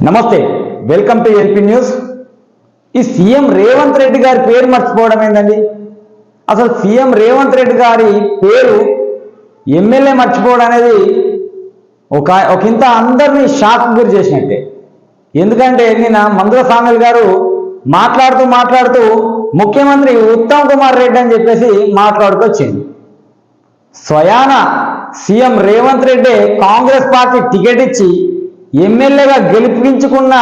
నమస్తే, welcome to AP news. ఈ CM Revanth Reddy గారి పేరు మర్చిపోవడం ఏందండి? అసలు సీఎం రేవంత్ రెడ్డి గారి పేరు ఎమ్మెల్యే మర్చిపోవడం అనేది ఒకంత అందరినీ షాక్ గురి చేసినట్టే. ఎందుకంటే నిన్న మందుల సామెల్ గారు మాట్లాడుతూ ముఖ్యమంత్రి ఉత్తమ్ కుమార్ రెడ్డి అని చెప్పేసి మాట్లాడుతూ వచ్చింది. స్వయాన CM Revanth Reddy Congress party ticket ఇచ్చి ఎమ్మెల్యేగా గెలిపించుకున్న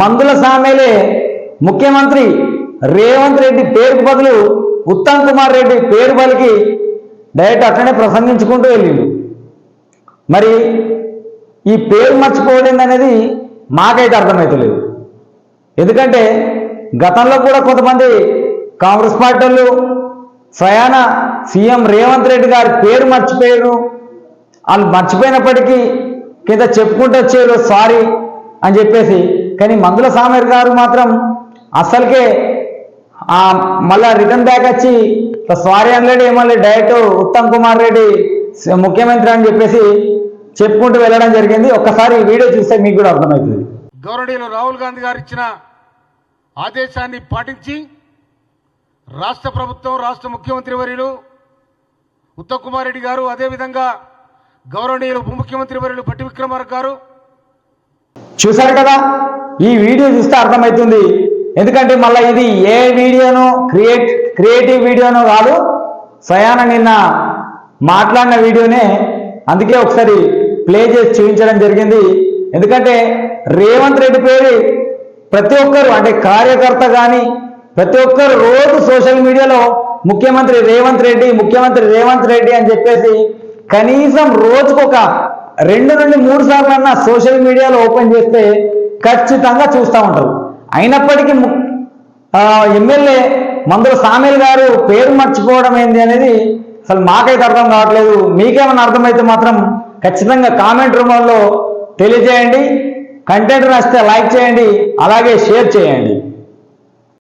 మందుల సామెలే ముఖ్యమంత్రి రేవంత్ రెడ్డి పేరుకు బదులు ఉత్తమ్ కుమార్ రెడ్డి పేరు పలికి డైరెక్ట్ అట్లనే ప్రసంగించుకుంటూ వెళ్ళిండు. మరి ఈ పేరు మర్చిపోవడం అనేది మాకైతే అర్థమవుతలేదు. ఎందుకంటే గతంలో కూడా కొంతమంది కాంగ్రెస్ పార్టీలు స్వయాన సీఎం రేవంత్ రెడ్డి గారి పేరు మర్చిపోయారు. వాళ్ళు మర్చిపోయినప్పటికీ కింద చెప్పుకుంటూ వచ్చారు సారీ అని చెప్పేసి. కానీ మందుల సామర్ గారు మాత్రం అసలుకే మళ్ళా రిటర్న్ బ్యాక్ వచ్చి సారీ అనలేడు ఏమన్నా, డైరెక్ట్ ఉత్తమ్ కుమార్ రెడ్డి ముఖ్యమంత్రి అని చెప్పేసి చెప్పుకుంటూ వెళ్ళడం జరిగింది. ఒక్కసారి ఈ వీడియో చూస్తే మీకు కూడా అర్థమవుతుంది. గౌరవనీయులు రాహుల్ గాంధీ గారు ఇచ్చిన ఆదేశాన్ని పాటించి రాష్ట్ర ప్రభుత్వం, రాష్ట్ర ముఖ్యమంత్రి వర్యులు ఉత్తమ్ కుమార్ రెడ్డి గారు, అదేవిధంగా గౌరవనీయులు ఉప ముఖ్యమంత్రి వర్యులు భట్టి విక్రమార్క గారు చూశారు కదా. ఈ వీడియో చూస్తే అర్థమవుతుంది. ఎందుకంటే మళ్ళీ ఇది ఏ వీడియోనో క్రియేటివ్ వీడియోనో కాదు, స్వయాన నిన్న మాట్లాడిన వీడియోనే. అందుకే ఒకసారి ప్లే చేసి చూపించడం జరిగింది. ఎందుకంటే రేవంత్ రెడ్డి పేరు ప్రతి ఒక్కరు, అంటే కార్యకర్త కానీ ప్రతి ఒక్కరు రోజు సోషల్ మీడియాలో ముఖ్యమంత్రి రేవంత్ రెడ్డి అని చెప్పేసి కనీసం రోజుకు ఒక 2 నుండి 3 సార్లు అన్న సోషల్ మీడియాలో ఓపెన్ చేస్తే ఖచ్చితంగా చూస్తూ ఉంటారు. అయినప్పటికీ ఎమ్మెల్యే మందుల సామెల్ గారు పేరు మర్చిపోవడం ఏంది అనేది అసలు మాకైతే అర్థం కావట్లేదు. మీకేమైనా అర్థమైతే మాత్రం ఖచ్చితంగా కామెంట్ రూపంలో తెలియజేయండి. కంటెంట్ నచ్చితే లైక్ చేయండి, అలాగే షేర్ చేయండి.